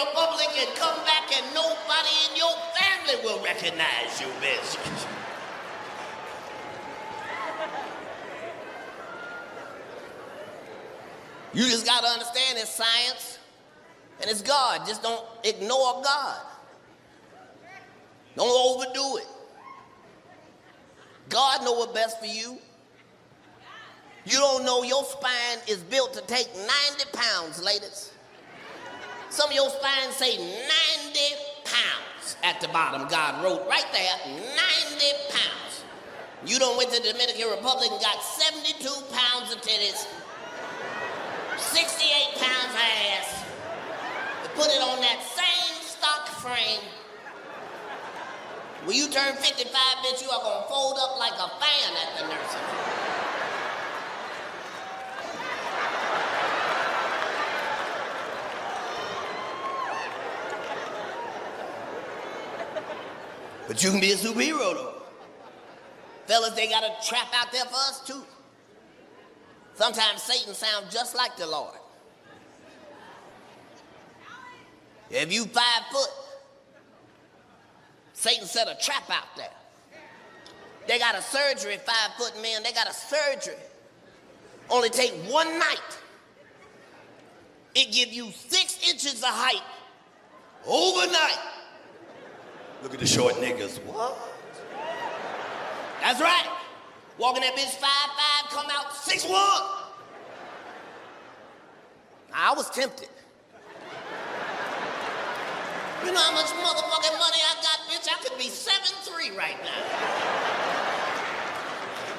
Republic and come back and nobody in your family will recognize you, bitch. You just gotta understand it's science and it's God. Just don't ignore God. Don't overdo it. God know what's best for you. You don't know your spine is built to take 90 pounds, ladies. Some of your spines say 90 pounds at the bottom. God wrote right there, 90 pounds. You done went to the Dominican Republic and got 72 pounds of titties, 68 pounds of ass. You put it on that same stock frame. When you turn 55, bitch, you are gonna fold up like a fan at the nursing home. But you can be a superhero, though. Fellas, they got a trap out there for us, too. Sometimes Satan sounds just like the Lord. If you 5 foot, Satan set a trap out there. They got a surgery, 5 foot men, they got a surgery. Only take 1 night. It give you 6 inches of height overnight. Look at the short niggas. What? That's right. Walking that bitch 5'5", come out 6'1". I was tempted. You know how much motherfucking money I got, bitch? I could be 7'3" right now.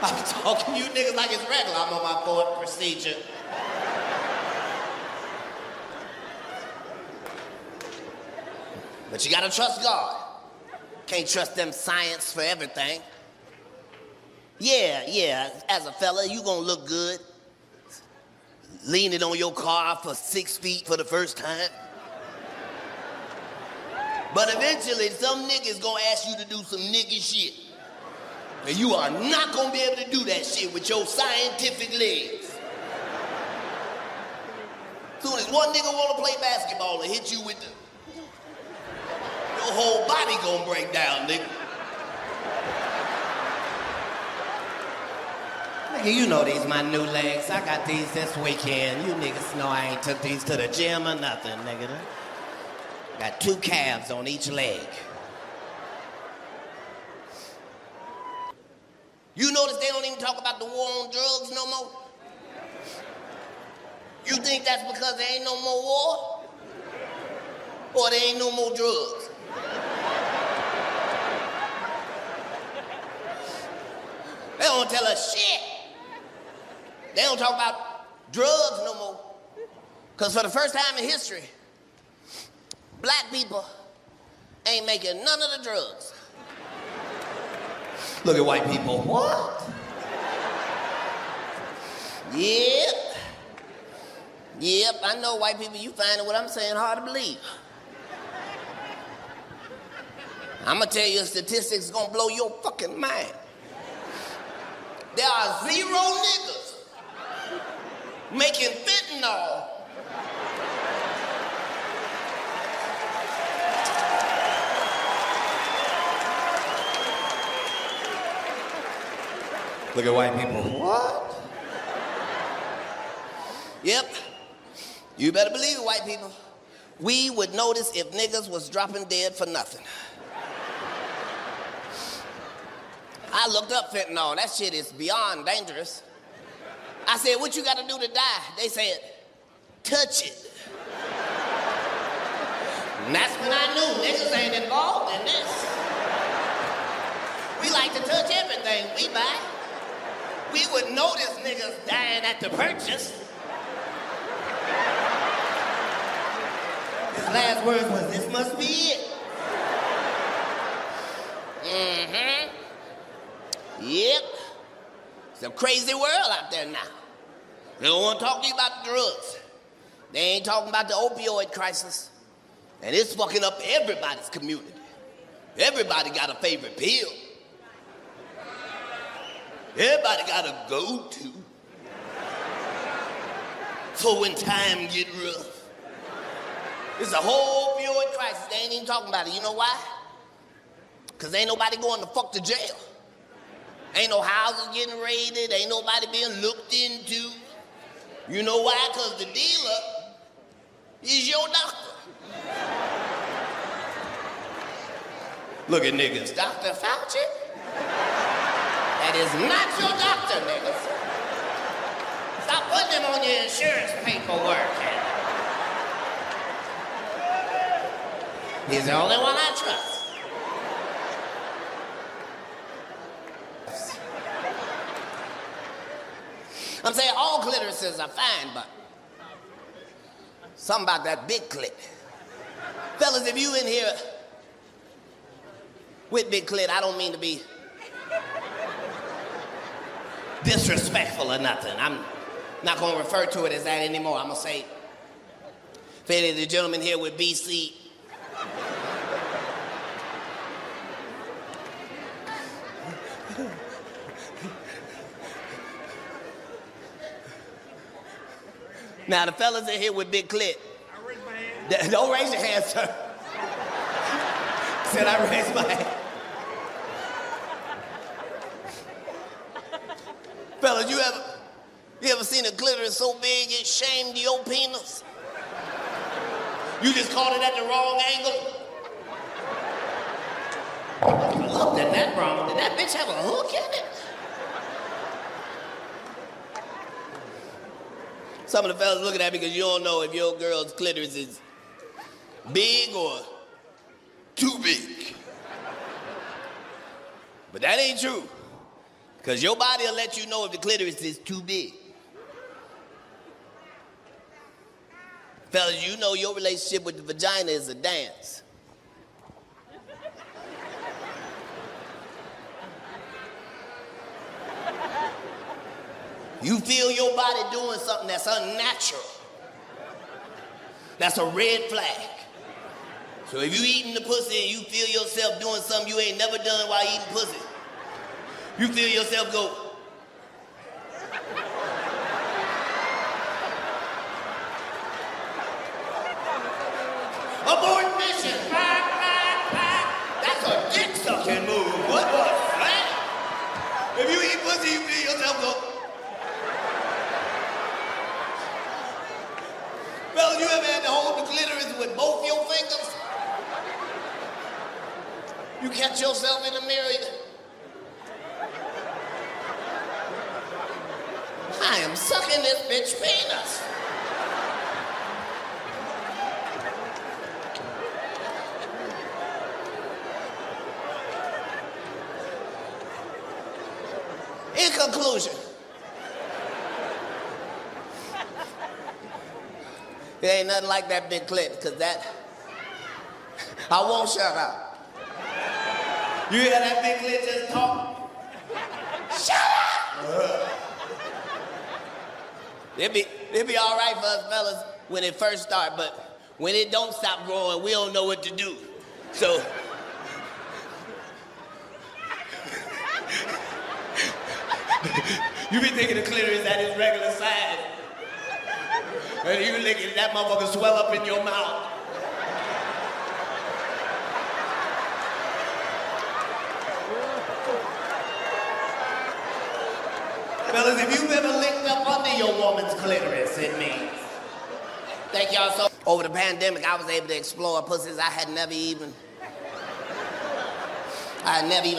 I'm talking to you niggas like it's regular. I'm on my 4th procedure. But you gotta trust God. Can't trust them science for everything. Yeah, as a fella, you gonna look good. Leaning on your car for 6 feet for the first time. But eventually, some niggas gonna ask you to do some nigga shit. And you are not gonna be able to do that shit with your scientific legs. Soon as one nigga wanna play basketball and hit you with the... Your whole body gonna break down, nigga. Nigga, you know these my new legs. I got these this weekend. You niggas know I ain't took these to the gym or nothing, nigga. Got 2 calves on each leg. You notice they don't even talk about the war on drugs no more? You think that's because there ain't no more war? Or there ain't no more drugs? They don't tell us shit. They don't talk about drugs no more. Because for the first time in history, black people ain't making none of the drugs. Look at white people. What? Yep, I know white people, you finding what I'm saying hard to believe. I'm gonna tell you a statistic that's gonna blow your fucking mind. There are 0 niggas making fentanyl. Look at white people. What? Yep. You better believe it, white people. We would notice if niggas was dropping dead for nothing. I looked up fentanyl. That shit is beyond dangerous. I said, what you gotta do to die? They said, touch it. And that's when I knew niggas ain't involved in this. We like to touch everything we buy. We would notice niggas dying at the purchase. His last words was, this must be it. Yep. It's a crazy world out there now. They don't want to talk to you about drugs. They ain't talking about the opioid crisis. And it's fucking up everybody's community. Everybody got a favorite pill. Everybody got a go-to. So when time get rough, It's a whole opioid crisis. They ain't even talking about it. You know why? Because ain't nobody going to fuck to jail. Ain't no houses getting raided. Ain't nobody being looked into. You know why? Because the dealer is your doctor. Look at niggas. Dr. Fauci? That is not your doctor, niggas. Stop putting him on your insurance paperwork. He's the only one I trust. I'm saying all clitorises are fine, but something about that big clit. Fellas, if you in here with big clit, I don't mean to be disrespectful or nothing. I'm not gonna refer to it as that anymore. I'm gonna say, for any of the gentlemen here with BC, now, the fellas in here with big clit. I raised my hand. Don't raise your hand, sir. Said I raised my hand. Fellas, you ever seen a clitoris so big it shamed your penis? You just caught it at the wrong angle? I looked at that wrong. Did that bitch have a hook in it? Some of the fellas looking at me because you don't know if your girl's clitoris is big or too big. But that ain't true. Because your body will let you know if the clitoris is too big. Fellas, you know your relationship with the vagina is a dance. You feel your body doing something that's unnatural. That's a red flag. So if you eating the pussy and you feel yourself doing something you ain't never done while eating pussy, you feel yourself go. Abort mission. That's a dick sucking move. What was that? If you eat pussy, you feel yourself go. Well, you ever had to hold the clitoris with both your fingers? You catch yourself in the mirror. I am sucking this bitch penis. In conclusion, it ain't nothing like that big clit, because that, I won't shut up. You hear that big clit just talk? Shut up! It'll be all right for us fellas when it first start, but when it don't stop growing, we don't know what to do. So, you be thinking the clitoris at its regular size. And you licking that motherfucker swell up in your mouth. Fellas, if you've ever licked up under your woman's clitoris, it means. Thank y'all so. Over the pandemic, I was able to explore pussies I had never even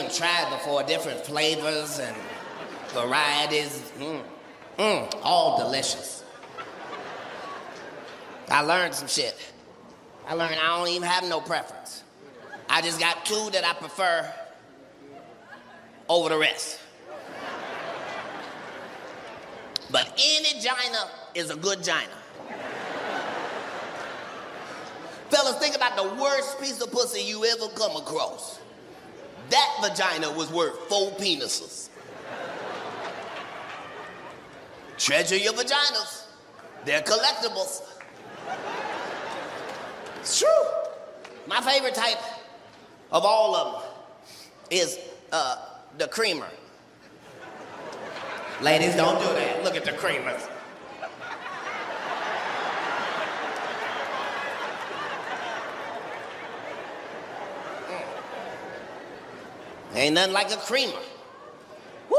tried before. Different flavors and varieties. All delicious. I learned some shit. I learned I don't even have no preference. I just got two that I prefer over the rest. But any gina is a good gina. Fellas, think about the worst piece of pussy you ever come across. That vagina was worth 4 penises. Treasure your vaginas. They're collectibles. It's true. My favorite type of all of them is the creamer. Ladies, don't do that. Look at the creamers. Ain't nothing like a creamer. Woo!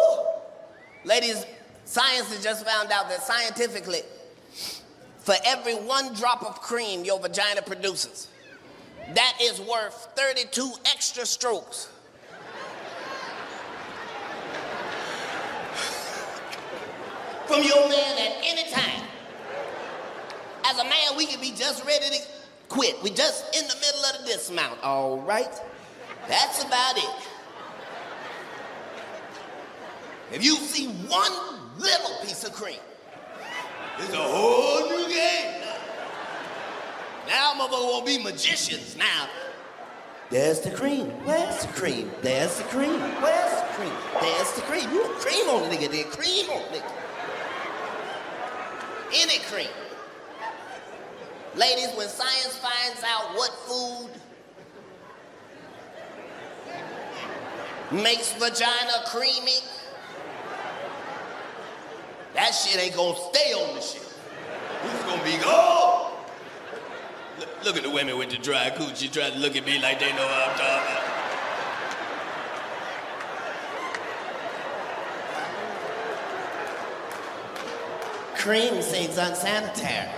Ladies, science has just found out that scientifically, for every 1 drop of cream your vagina produces, that is worth 32 extra strokes. From your man at any time. As a man, we can be just ready to quit. We just in the middle of the dismount, all right? That's about it. If you see one little piece of cream, it's a whole new game now. Now motherfuckers won't be magicians now. There's the cream. Where's the cream? There's the cream. Where's the cream? There's the cream. You a cream on the nigga there. Cream on the nigga. Any cream. Ladies, when science finds out what food makes vagina creamy, that shit ain't gonna stay on the shit. It's gonna be gone. Look at the women with the dry coochie trying to look at me like they know what I'm talking about. Cream seems unsanitary.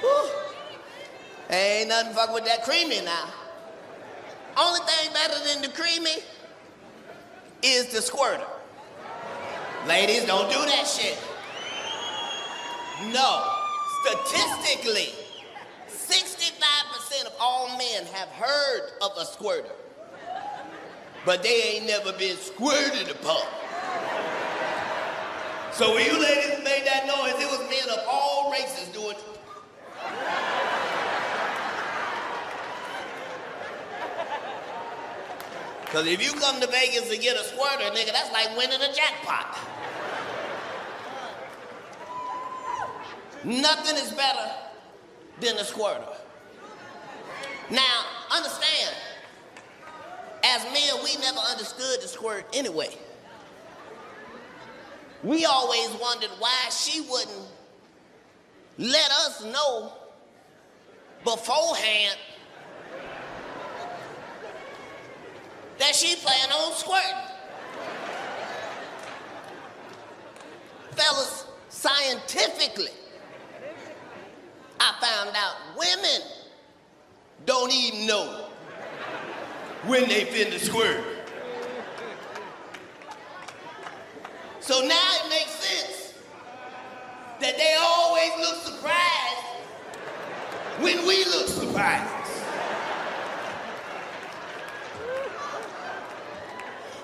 Whew. Ain't nothing fuck with that creamy now. Only thing better than the creamy is the squirter. Ladies, don't do that shit. No. Statistically, 65% of all men have heard of a squirter, but they ain't never been squirted upon. So when you ladies made that noise, it was men of all races doing it. Because if you come to Vegas to get a squirter, nigga, that's like winning a jackpot. Nothing is better than a squirter. Now, understand, as men, we never understood the squirt anyway. We always wondered why she wouldn't let us know beforehand that she planned on squirting. Fellas, scientifically, I found out women don't even know when they finna squirt. So now it makes sense that they always look surprised when we look surprised.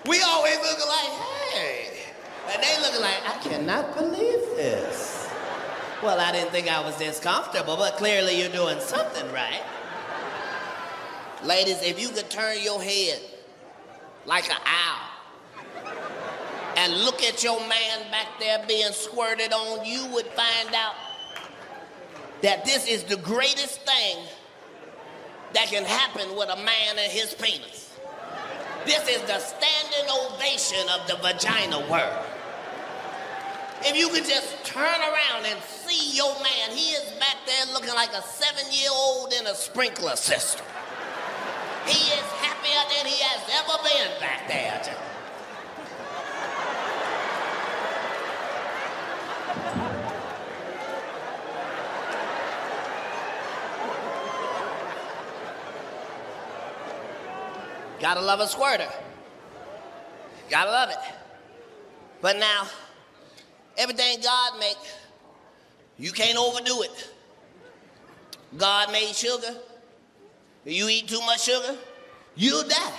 We always looking like, hey, and they looking like, I cannot believe this. Well, I didn't think I was this comfortable, but clearly you're doing something right. Ladies, if you could turn your head like an owl and look at your man back there being squirted on, you would find out that this is the greatest thing that can happen with a man and his penis. This is the standing ovation of the vagina world. If you could just turn around and see your man, he is back there looking like a 7-year-old in a sprinkler system. He is happier than he has ever been back there. Gotta love a squirter. Gotta love it. But now, everything God make, you can't overdo it. God made sugar. If you eat too much sugar, you'll die.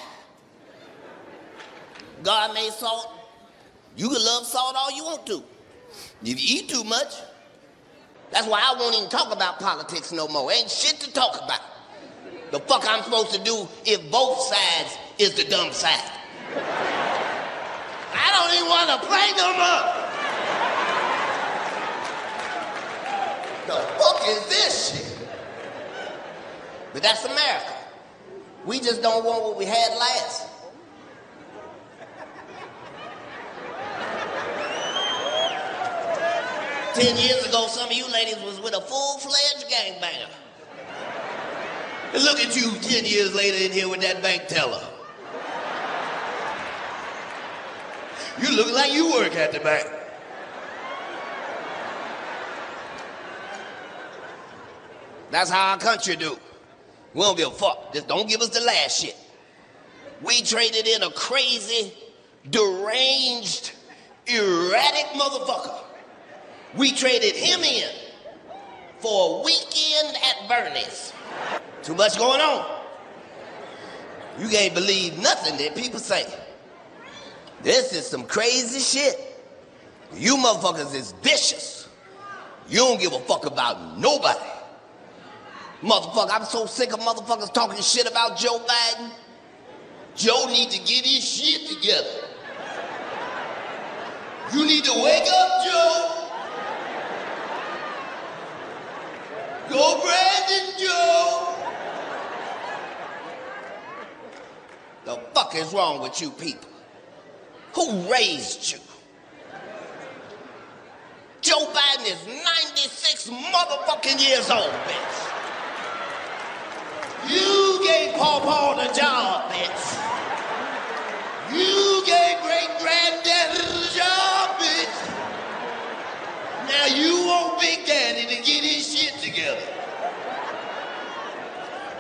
God made salt. You can love salt all you want to. If you eat too much, that's why I won't even talk about politics no more. Ain't shit to talk about. The fuck I'm supposed to do if both sides is the dumb side? I don't even want to play no more. The fuck is this shit? But that's America. We just don't want what we had last. "10 years ago, some of you ladies was with a full-fledged gangbanger. And look at you 10 years later in here with that bank teller. You look like you work at the bank. That's how our country do. We don't give a fuck. Just don't give us the last shit. We traded in a crazy, deranged, erratic motherfucker. We traded him in for a weekend at Bernie's. Too much going on. You can't believe nothing that people say. This is some crazy shit. You motherfuckers is vicious. You don't give a fuck about nobody. Motherfucker, I'm so sick of motherfuckers talking shit about Joe Biden. Joe need to get his shit together. You need to wake up, Joe. Go Brandon, Joe. The fuck is wrong with you people? Who raised you? Joe Biden is 96 motherfucking years old, bitch. You gave Paw the job, bitch. You gave great-granddaddy the job, bitch. Now you want Big Daddy to get his shit together.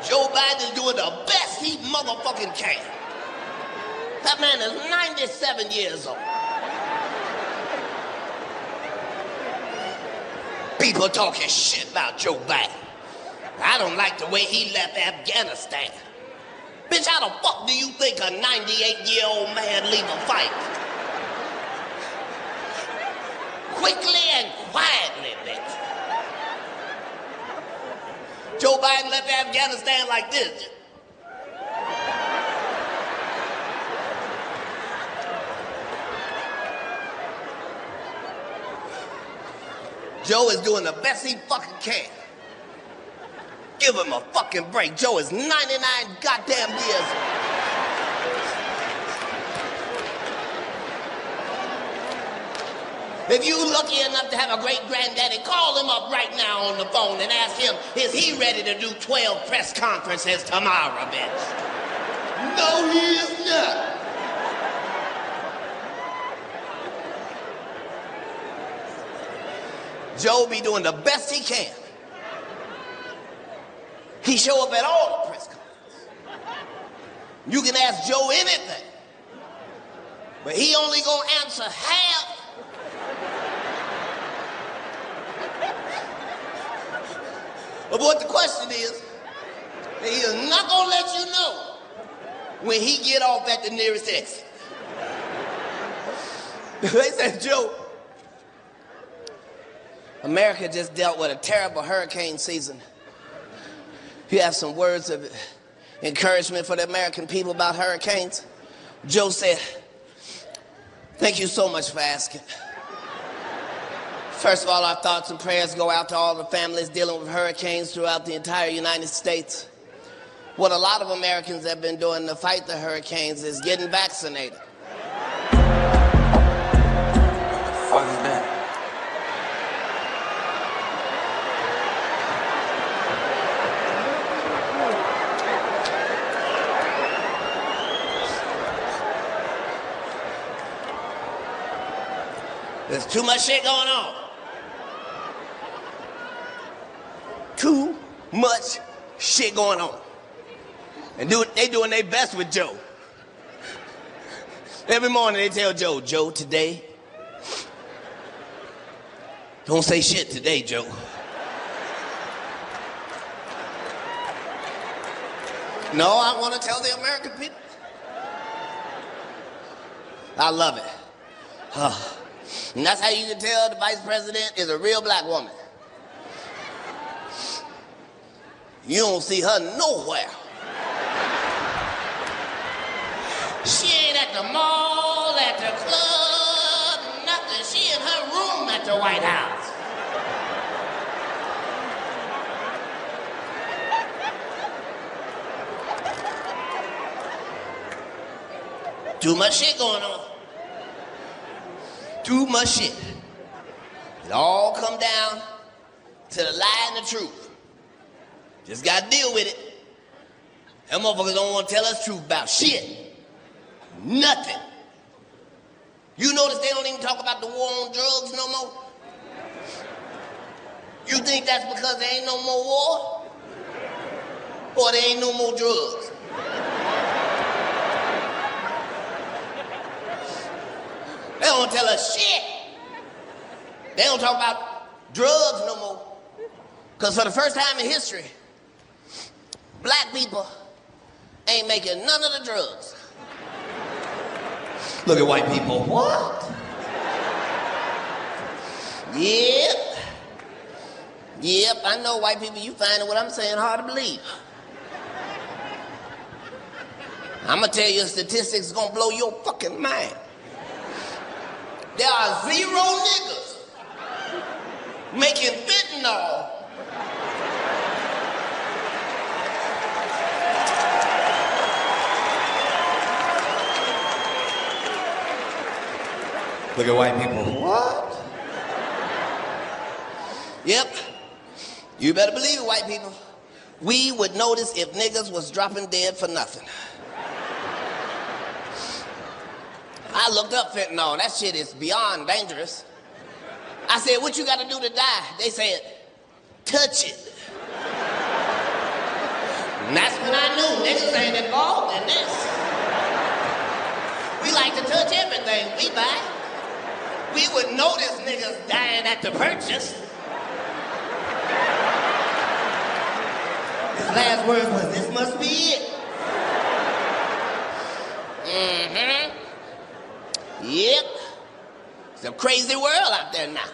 Joe Biden is doing the best he motherfucking can. That man is 97 years old. People talking shit about Joe Biden. I don't like the way he left Afghanistan. Bitch, how the fuck do you think a 98-year-old man leave a fight? Quickly and quietly, bitch. Joe Biden left Afghanistan like this. Joe is doing the best he fucking can. Give him a fucking break. Joe is 99 goddamn years old. If you lucky enough to have a great granddaddy, call him up right now on the phone and ask him, is he ready to do 12 press conferences tomorrow, bitch? No, he is not. Joe be doing the best he can. He show up at all the press conferences. You can ask Joe anything, but he only gonna answer half. But what the question is, he is not gonna let you know when he get off at the nearest exit. They said, Joe, America just dealt with a terrible hurricane season. You have some words of encouragement for the American people about hurricanes? Joe said, thank you so much for asking. First of all, our thoughts and prayers go out to all the families dealing with hurricanes throughout the entire United States. What a lot of Americans have been doing to fight the hurricanes is getting vaccinated. What the fuck is that? There's too much shit going on. Too much shit going on. And they doing their best with Joe. Every morning they tell Joe, Joe, today, don't say shit today, Joe. No, I want to tell the American people. I love it. And that's how you can tell the vice president is a real black woman. You don't see her nowhere. She ain't at the mall, at the club, nothing. She in her room at the White House. Too much shit going on. Too much shit. It all come down to the lie and the truth. Just gotta deal with it. Them motherfuckers don't want to tell us the truth about shit. Nothing. You notice they don't even talk about the war on drugs no more? You think that's because there ain't no more war? Or there ain't no more drugs? They don't tell us shit. They don't talk about drugs no more. Because for the first time in history, black people ain't making none of the drugs. Look at white people. What? Yep. Yep, I know white people, you finding what I'm saying hard to believe. I'm gonna tell you a statistic that's gonna blow your fucking mind. There are 0 niggas making fentanyl Look at white people. What? Yep. You better believe it, white people. We would notice if niggas was dropping dead for nothing. I looked up fentanyl. That shit is beyond dangerous. I said, what you gotta do to die? They said, touch it. And that's when I knew niggas ain't involved in this. We like to touch everything we buy. We would notice niggas dying at the purchase. His last words was, this must be it. Mm-hmm. Yep. It's a crazy world out there now.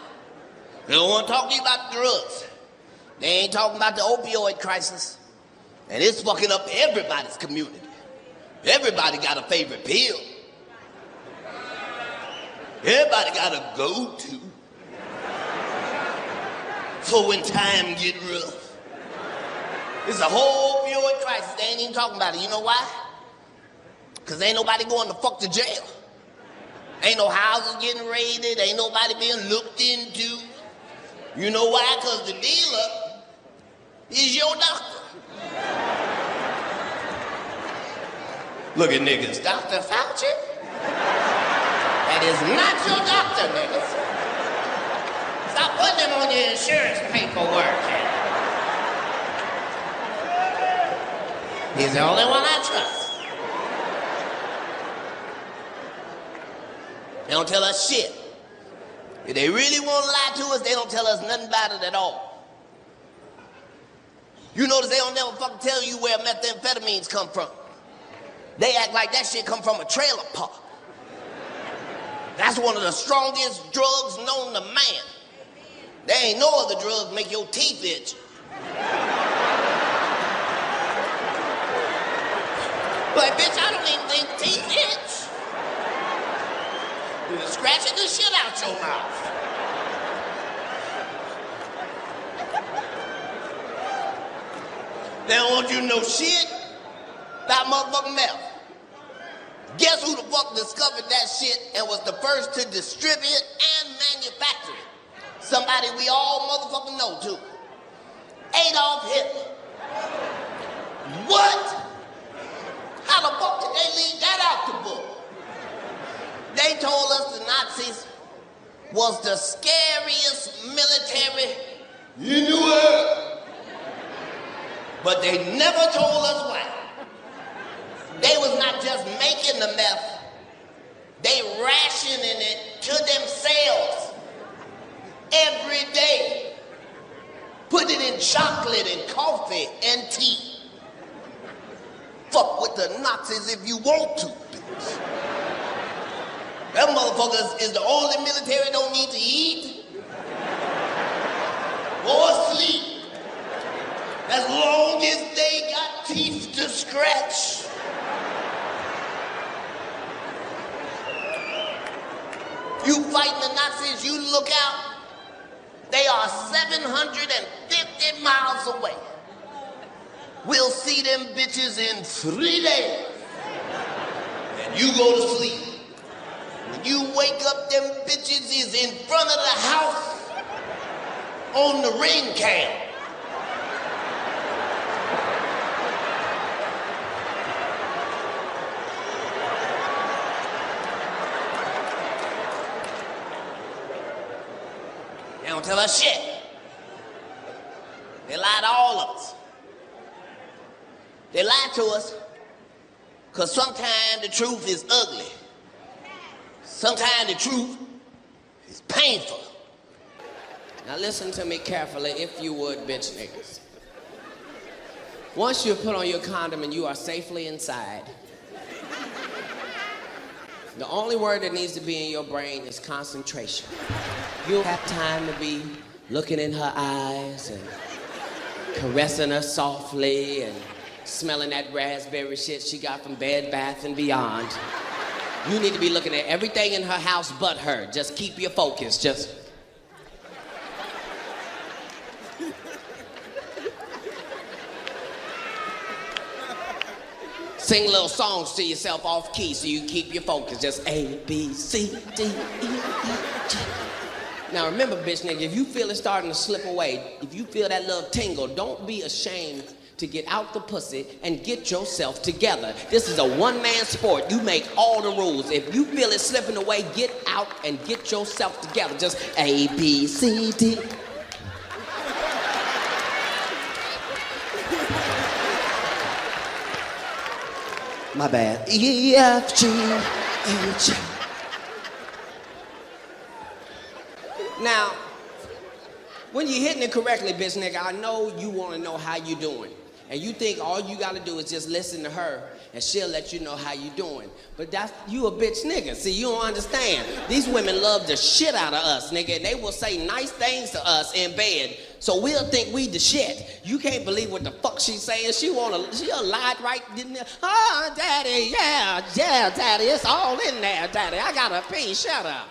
They don't want to talk to you about drugs. They ain't talking about the opioid crisis. And it's fucking up everybody's community. Everybody got a favorite pill. Everybody got a go-to for when time get rough. It's a whole opioid crisis. They ain't even talking about it. You know why? Because ain't nobody going to fuck to jail. Ain't no houses getting raided. Ain't nobody being looked into. You know why? Because the dealer is your doctor. Look at niggas. Dr. Fauci? That is not your doctor, niggas. Stop putting them on your insurance paperwork. He's the only one I trust. They don't tell us shit. If they really want to lie to us, they don't tell us nothing about it at all. You notice they don't never fucking tell you where methamphetamines come from. They act like that shit come from a trailer park. That's one of the strongest drugs known to man. There ain't no other drugs make your teeth itch. Like, bitch, I don't even think teeth itch. You're scratching the shit out your mouth. They don't want you to know shit about motherfucking meth. Guess who the fuck discovered that shit and was the first to distribute and manufacture it? Somebody we all motherfucking know too. Adolf Hitler. What? How the fuck did they leave that out the book? They told us the Nazis was the scariest military in the world. But they never told us why. They was not just making the meth, they rationing it to themselves every day. Put it in chocolate and coffee and tea. Fuck with the Nazis if you want to, bitch. Them motherfuckers is the only military don't need to eat or sleep as long as they got teeth to scratch. You fighting the Nazis, you look out, they are 750 miles away. We'll see them bitches in 3 days. And you go to sleep. When you wake up, them bitches is in front of the house on the ring cam. don't tell us shit. They lie to all of us. They lie to us because sometimes the truth is ugly. Sometimes the truth is painful. Now listen to me carefully, if you would, bitch niggas. Once you put on your condom and you are safely inside, the only word that needs to be in your brain is concentration. You'll have time to be looking in her eyes and caressing her softly and smelling that raspberry shit she got from Bed Bath & Beyond. You need to be looking at everything in her house but her. Just keep your focus, just... Sing little songs to yourself off key so you keep your focus. Just A, B, C, D, E, F, G. Now remember, bitch nigga, if you feel it starting to slip away, if you feel that little tingle, don't be ashamed to get out the pussy and get yourself together. This is a one-man sport. You make all the rules. If you feel it slipping away, get out and get yourself together. Just A, B, C, D. My bad. E, F, G, H. Now, when you're hitting it correctly, bitch nigga, I know you want to know how you doing. And you think all you got to do is just listen to her and she'll let you know how you doing. But that's, you a bitch nigga. See, you don't understand. These women love the shit out of us, nigga. And they will say nice things to us in bed. So we'll think we the shit. You can't believe what the fuck she's saying. She'll lie right in there. Oh, daddy, yeah, daddy, it's all in there, daddy. I gotta pee, shut up.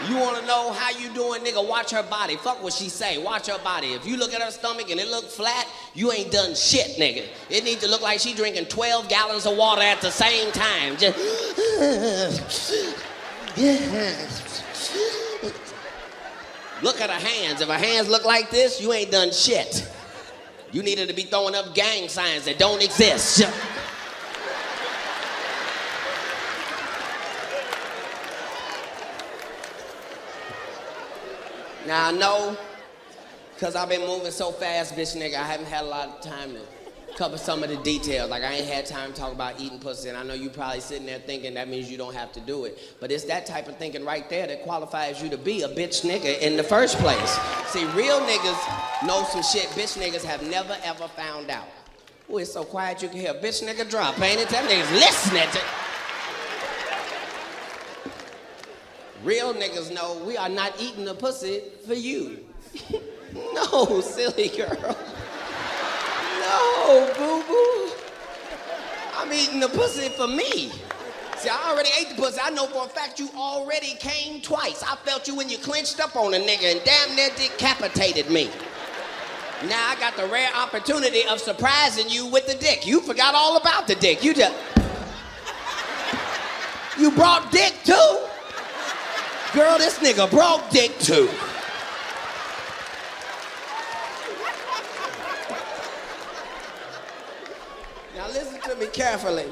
You wanna know how you doing, nigga? Watch her body. Fuck what she say, watch her body. If you look at her stomach and it look flat, you ain't done shit, nigga. It needs to look like she drinking 12 gallons of water at the same time. Just, look at her hands. If her hands look like this, you ain't done shit. You needed to be throwing up gang signs that don't exist. Now I know, because I've been moving so fast, bitch nigga, I haven't had a lot of time to cover some of the details. Like I ain't had time to talk about eating pussy, and I know you probably sitting there thinking that means you don't have to do it. But it's that type of thinking right there that qualifies you to be a bitch nigga in the first place. See, real niggas know some shit bitch niggas have never ever found out. Oh, it's so quiet you can hear a bitch nigga drop, ain't it? That nigga's listening to... Real niggas know we are not eating the pussy for you. No, silly girl. No, boo-boo. I'm eating the pussy for me. See, I already ate the pussy. I know for a fact you already came twice. I felt you when you clenched up on a nigga and damn near decapitated me. Now I got the rare opportunity of surprising you with the dick. You forgot all about the dick. You brought dick too? Girl, this nigga broke dick too. Now listen to me carefully,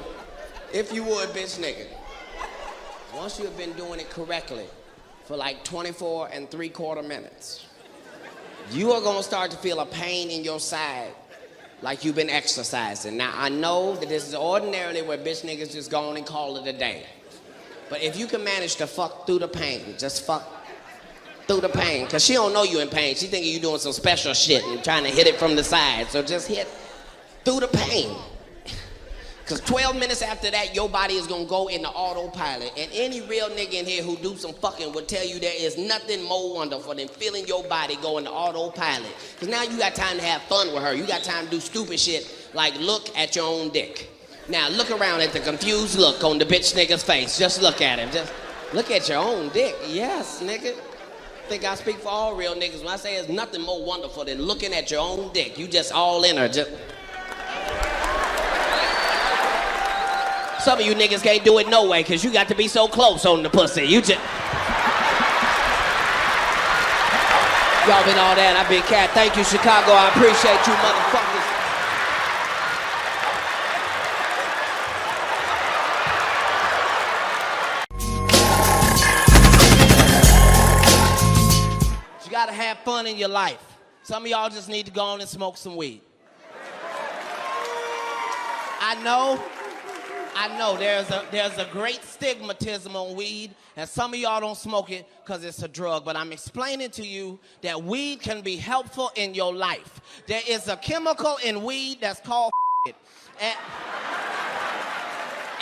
if you would, bitch nigga. Once you have been doing it correctly for like 24 3/4 minutes, you are gonna start to feel a pain in your side like you've been exercising. Now I know that this is ordinarily where bitch niggas just go on and call it a day. But if you can manage to fuck through the pain, just fuck through the pain. Because she don't know you in pain. She thinking you doing some special shit and trying to hit it from the side. So just hit through the pain. Because 12 minutes after that, your body is going to go into autopilot. And any real nigga in here who do some fucking will tell you there is nothing more wonderful than feeling your body go into autopilot. Because now you got time to have fun with her. You got time to do stupid shit like look at your own dick. Now look around at the confused look on the bitch nigga's face. Just look at him. Just look at your own dick. Yes, nigga. Think I speak for all real niggas when I say there's nothing more wonderful than looking at your own dick. You just all in her. Just... Some of you niggas can't do it no way because you got to be so close on the pussy. You just... Y'all been all that. I've been Katt. Thank you, Chicago. I appreciate you motherfuckers. fun in your life. Some of y'all just need to go on and smoke some weed. I know there's a great stigmatism on weed, and some of y'all don't smoke it because it's a drug, but I'm explaining to you that weed can be helpful in your life. There is a chemical in weed that's called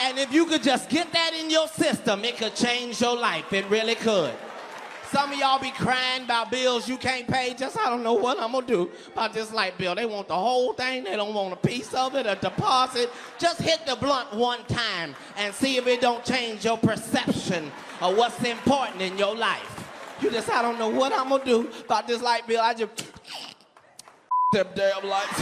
and if you could just get that in your system, it could change your life. It really could. Some of y'all be crying about bills you can't pay. Just, I don't know what I'm gonna do about this light bill. They want the whole thing. They don't want a piece of it, a deposit. Just hit the blunt one time and see if it don't change your perception of what's important in your life. You just, I don't know what I'm gonna do about this light bill. I just, them damn lights.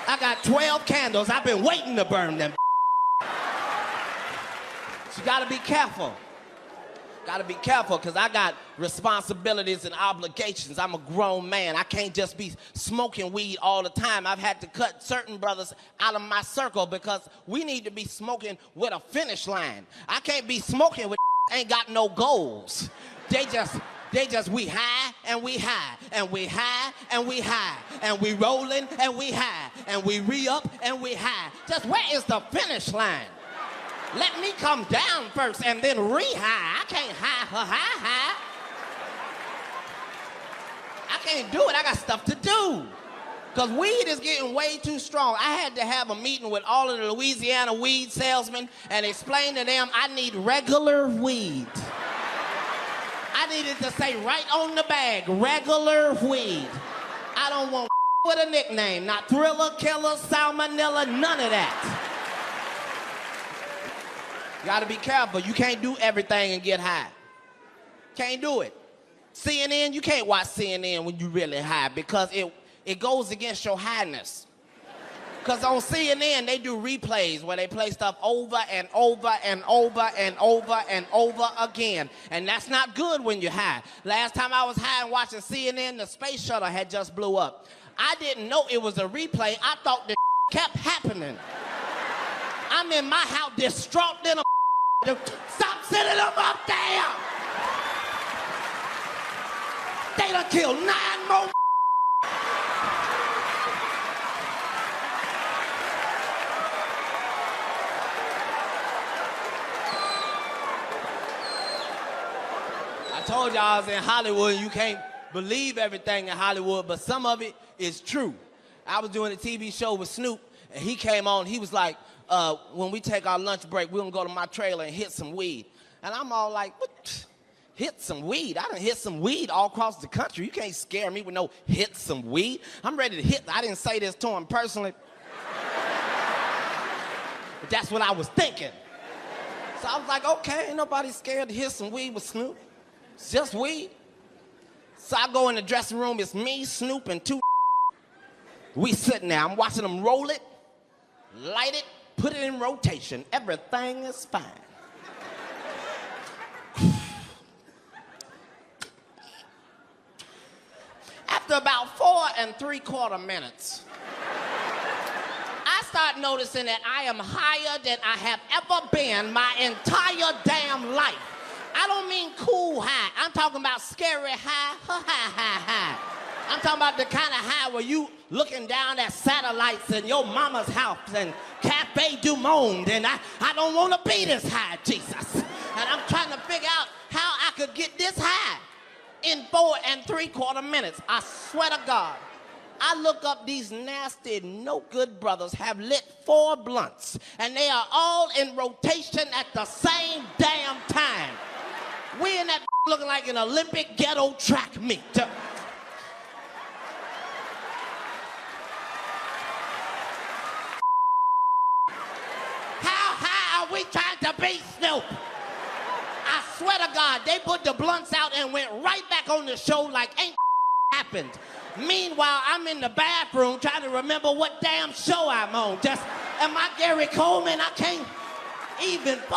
I got 12 candles. I've been waiting to burn them. You gotta be careful. Gotta be careful, because I got responsibilities and obligations. I'm a grown man. I can't just be smoking weed all the time. I've had to cut certain brothers out of my circle because we need to be smoking with a finish line. I can't be smoking with ain't got no goals. They just, we high and we high, and we high and we high, and we rolling and we high, and we re-up and we high. Just where is the finish line? Let me come down first and then re-high. I can't high. I can't do it. I got stuff to do. Because weed is getting way too strong. I had to have a meeting with all of the Louisiana weed salesmen and explain to them I need regular weed. I needed to say right on the bag, regular weed. I don't want with a nickname, not Thriller, Killer, Salmonella, none of that. You gotta be careful. You can't do everything and get high. Can't do it. CNN, you can't watch CNN when you really high because it goes against your highness. Because on CNN, they do replays where they play stuff over and over and over and over and over again. And that's not good when you're high. Last time I was high and watching CNN, the space shuttle had just blew up. I didn't know it was a replay. I thought the kept happening. I'm in my house distraught in a stop sending them up there. They done killed 9 more. I told y'all I was in Hollywood. You can't believe everything in Hollywood, but some of it is true. I was doing a TV show with Snoop, and he came on. He was like, when we take our lunch break, we're gonna go to my trailer and hit some weed. And I'm all like, what? Hit some weed? I done hit some weed all across the country. You can't scare me with no hit some weed. I'm ready to hit. I didn't say this to him personally. But that's what I was thinking. So I was like, okay, ain't nobody scared to hit some weed with Snoop. It's just weed. So I go in the dressing room, it's me, Snoop, and 2. We sitting there, I'm watching them roll it, light it, put it in rotation. Everything is fine. After about 4 3/4 minutes, I start noticing that I am higher than I have ever been my entire damn life. I don't mean cool high. I'm talking about scary high, high. I'm talking about the kind of high where you looking down at satellites in your mama's house and Cafe Du Monde, and I don't want to be this high, Jesus. And I'm trying to figure out how I could get this high in 4 3/4 minutes. I swear to God. I look up, these nasty, no good brothers have lit 4 blunts, and they are all in rotation at the same damn time. We in that looking like an Olympic ghetto track meet. How high are we trying to be, Snoop? I swear to God, they put the blunts out and went right back on the show like ain't happened. Meanwhile, I'm in the bathroom trying to remember what damn show I'm on. Just, am I Gary Coleman? I can't even focus.